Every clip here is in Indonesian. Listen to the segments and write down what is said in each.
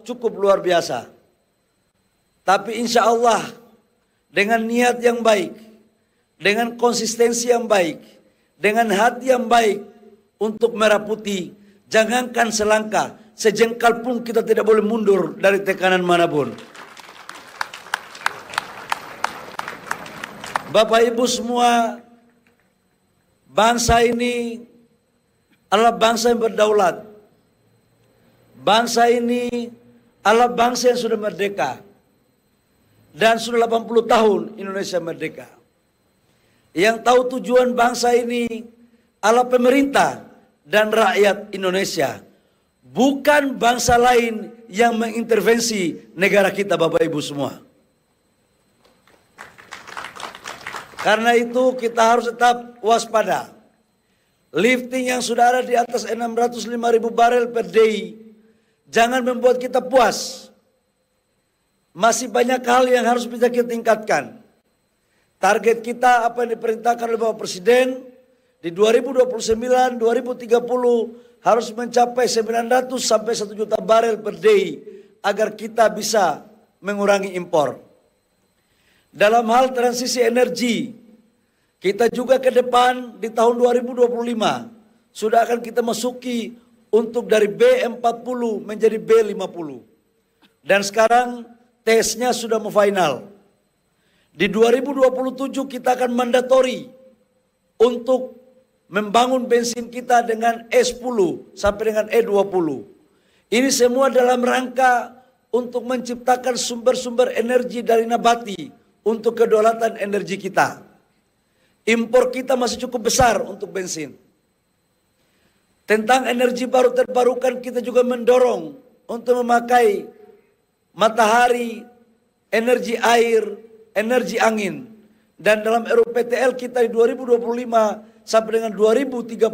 cukup luar biasa. Tapi insya Allah dengan niat yang baik, dengan konsistensi yang baik, dengan hati yang baik untuk Merah Putih, jangankan selangkah, sejengkal pun kita tidak boleh mundur dari tekanan manapun. Bapak Ibu semua, bangsa ini adalah bangsa yang berdaulat. Bangsa ini adalah bangsa yang sudah merdeka. Dan sudah 80 tahun Indonesia merdeka. Yang tahu tujuan bangsa ini adalah pemerintah dan rakyat Indonesia. Bukan bangsa lain yang mengintervensi negara kita, Bapak Ibu semua. Karena itu kita harus tetap waspada. Lifting yang sudah ada di atas 605.000 barel per day jangan membuat kita puas. Masih banyak hal yang harus bisa kita tingkatkan. Target kita apa yang diperintahkan oleh Bapak Presiden di 2029, 2030 harus mencapai 900 sampai 1 juta barel per day agar kita bisa mengurangi impor. Dalam hal transisi energi, kita juga ke depan di tahun 2025 sudah akan kita masuki untuk dari B40 menjadi B50. Dan sekarang tesnya sudah mau final. Di 2027 kita akan mandatori untuk membangun bensin kita dengan E10 sampai dengan E20. Ini semua dalam rangka untuk menciptakan sumber-sumber energi dari nabati untuk kedaulatan energi kita. Impor kita masih cukup besar untuk bensin. Tentang energi baru terbarukan kita juga mendorong untuk memakai matahari, energi air, energi angin. Dan dalam RUPTL kita di 2025 sampai dengan 2035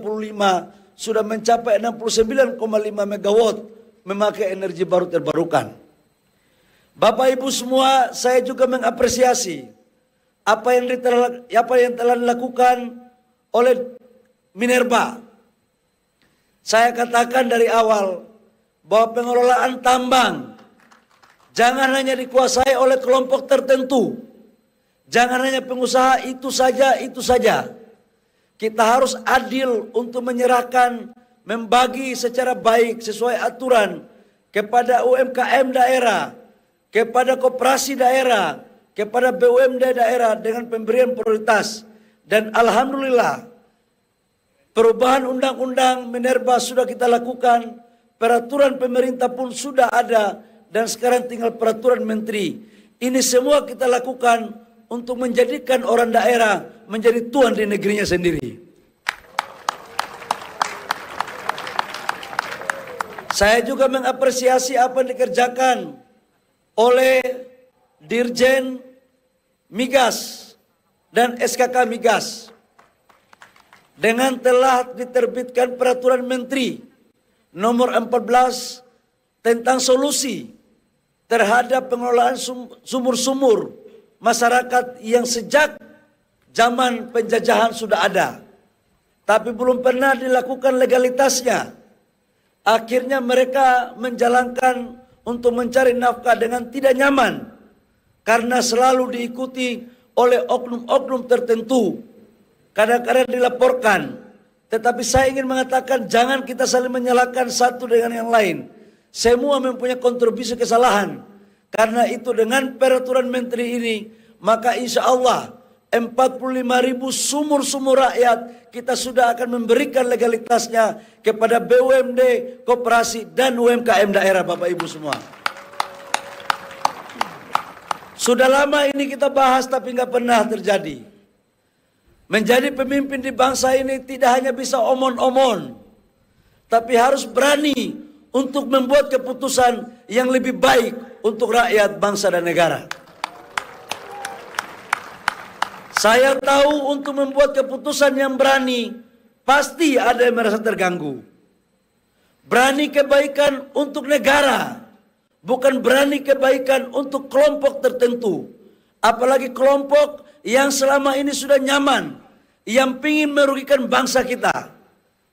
sudah mencapai 69,5 megawatt memakai energi baru terbarukan. Bapak Ibu semua, saya juga mengapresiasi apa yang telah dilakukan oleh Minerba. Saya katakan dari awal bahwa pengelolaan tambang jangan hanya dikuasai oleh kelompok tertentu. Jangan hanya pengusaha itu saja. Kita harus adil untuk menyerahkan, membagi secara baik sesuai aturan kepada UMKM daerah, kepada koperasi daerah, kepada BUMD daerah dengan pemberian prioritas. Dan alhamdulillah perubahan undang-undang Minerba sudah kita lakukan, peraturan pemerintah pun sudah ada, dan sekarang tinggal peraturan menteri. Ini semua kita lakukan untuk menjadikan orang daerah menjadi tuan di negerinya sendiri. Saya juga mengapresiasi apa yang dikerjakan oleh Dirjen Migas dan SKK Migas. Dengan telah diterbitkan peraturan menteri nomor 14 tentang solusi terhadap pengelolaan sumur-sumur masyarakat yang sejak zaman penjajahan sudah ada, tapi belum pernah dilakukan legalitasnya. Akhirnya mereka menjalankan untuk mencari nafkah dengan tidak nyaman karena selalu diikuti oleh oknum-oknum tertentu. Kadang-kadang dilaporkan. Tetapi saya ingin mengatakan jangan kita saling menyalahkan satu dengan yang lain. Semua mempunyai kontribusi kesalahan. Karena itu dengan peraturan menteri ini, maka insya Allah 45.000 sumur-sumur rakyat kita sudah akan memberikan legalitasnya kepada BUMD, koperasi, dan UMKM daerah, Bapak Ibu semua. Sudah lama ini kita bahas tapi nggak pernah terjadi. Menjadi pemimpin di bangsa ini tidak hanya bisa omon-omon, tapi harus berani untuk membuat keputusan yang lebih baik untuk rakyat, bangsa, dan negara. Saya tahu untuk membuat keputusan yang berani, pasti ada yang merasa terganggu. Berani kebaikan untuk negara, bukan berani kebaikan untuk kelompok tertentu. Apalagi kelompok yang selama ini sudah nyaman, yang ingin merugikan bangsa kita.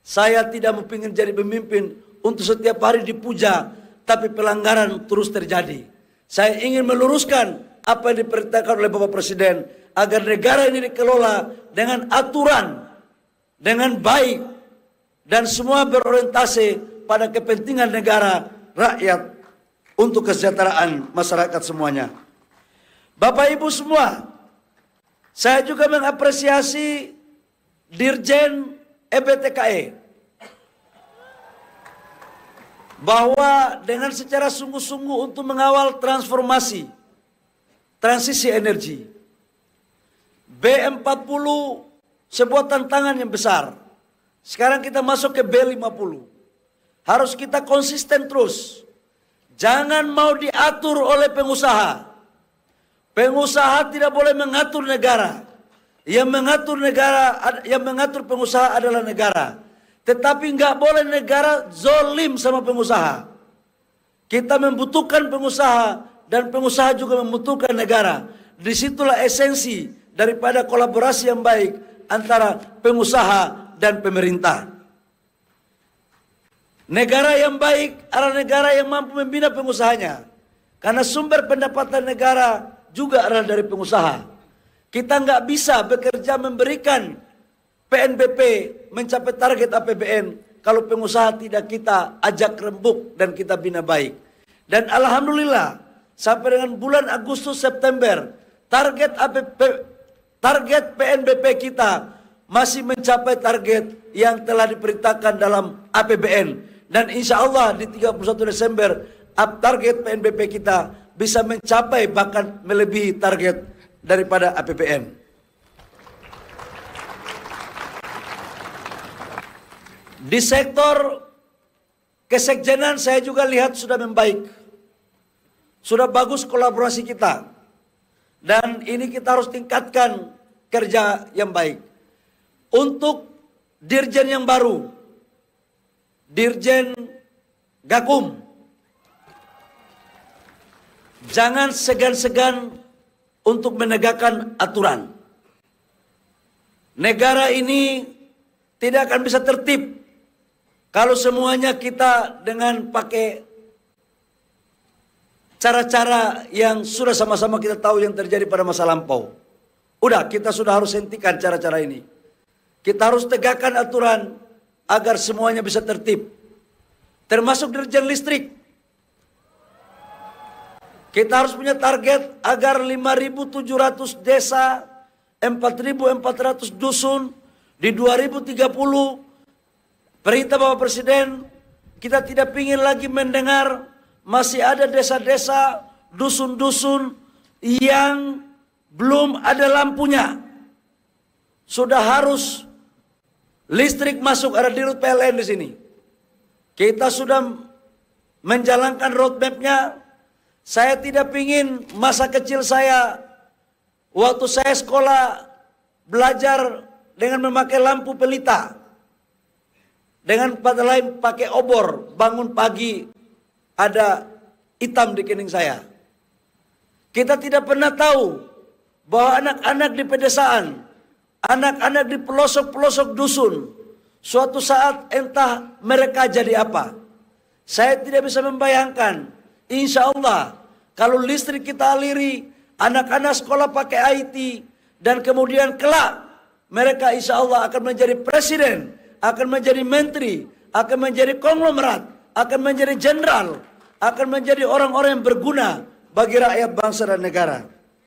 Saya tidak mau ingin jadi pemimpin untuk setiap hari dipuja tapi pelanggaran terus terjadi. Saya ingin meluruskan apa yang diperintahkan oleh Bapak Presiden, agar negara ini dikelola dengan aturan, dengan baik, dan semua berorientasi pada kepentingan negara, rakyat, untuk kesejahteraan masyarakat semuanya. Bapak Ibu semua, saya juga mengapresiasi Dirjen EBTKE bahwa dengan secara sungguh-sungguh untuk mengawal transformasi, transisi energi. B40 sebuah tantangan yang besar. Sekarang kita masuk ke B50. Harus kita konsisten terus. Jangan mau diatur oleh pengusaha. Pengusaha tidak boleh mengatur negara. Yang mengatur pengusaha adalah negara. Tetapi nggak boleh negara zolim sama pengusaha. Kita membutuhkan pengusaha dan pengusaha juga membutuhkan negara. Disitulah esensi daripada kolaborasi yang baik antara pengusaha dan pemerintah. Negara yang baik adalah negara yang mampu membina pengusahanya. Karena sumber pendapatan negara juga adalah dari pengusaha. Kita nggak bisa bekerja memberikan PNBP mencapai target APBN kalau pengusaha tidak kita ajak rembuk dan kita bina baik. Dan alhamdulillah sampai dengan bulan Agustus September target PNBP kita masih mencapai target yang telah diperintahkan dalam APBN. Dan insya Allah di 31 Desember target PNBP kita bisa mencapai bahkan melebihi target daripada APBN. Di sektor kesekjenan saya juga lihat sudah membaik. Sudah bagus kolaborasi kita. Dan ini kita harus tingkatkan kerja yang baik. Untuk dirjen yang baru, Dirjen Gakum, jangan segan-segan untuk menegakkan aturan. Negara ini tidak akan bisa tertib kalau semuanya kita dengan pakai cara-cara yang sudah sama-sama kita tahu yang terjadi pada masa lampau. Udah, kita sudah harus hentikan cara-cara ini. Kita harus tegakkan aturan agar semuanya bisa tertib. Termasuk dirjen listrik. Kita harus punya target agar 5.700 desa, 4.400 dusun di 2030. Perintah Bapak Presiden, kita tidak ingin lagi mendengar masih ada desa-desa, dusun-dusun yang belum ada lampunya. Sudah harus listrik masuk, ada dirut PLN di sini. Kita sudah menjalankan roadmap-nya. Saya tidak ingin masa kecil saya, waktu saya sekolah, belajar dengan memakai lampu pelita. Dengan kata lain pakai obor, bangun pagi ada hitam di kening saya. Kita tidak pernah tahu bahwa anak-anak di pedesaan, anak-anak di pelosok-pelosok dusun, suatu saat entah mereka jadi apa. Saya tidak bisa membayangkan. Insya Allah kalau listrik kita aliri, anak-anak sekolah pakai IT, dan kemudian kelak mereka insya Allah akan menjadi presiden, akan menjadi menteri, akan menjadi konglomerat, akan menjadi jenderal, akan menjadi orang-orang yang berguna bagi rakyat, bangsa dan negara.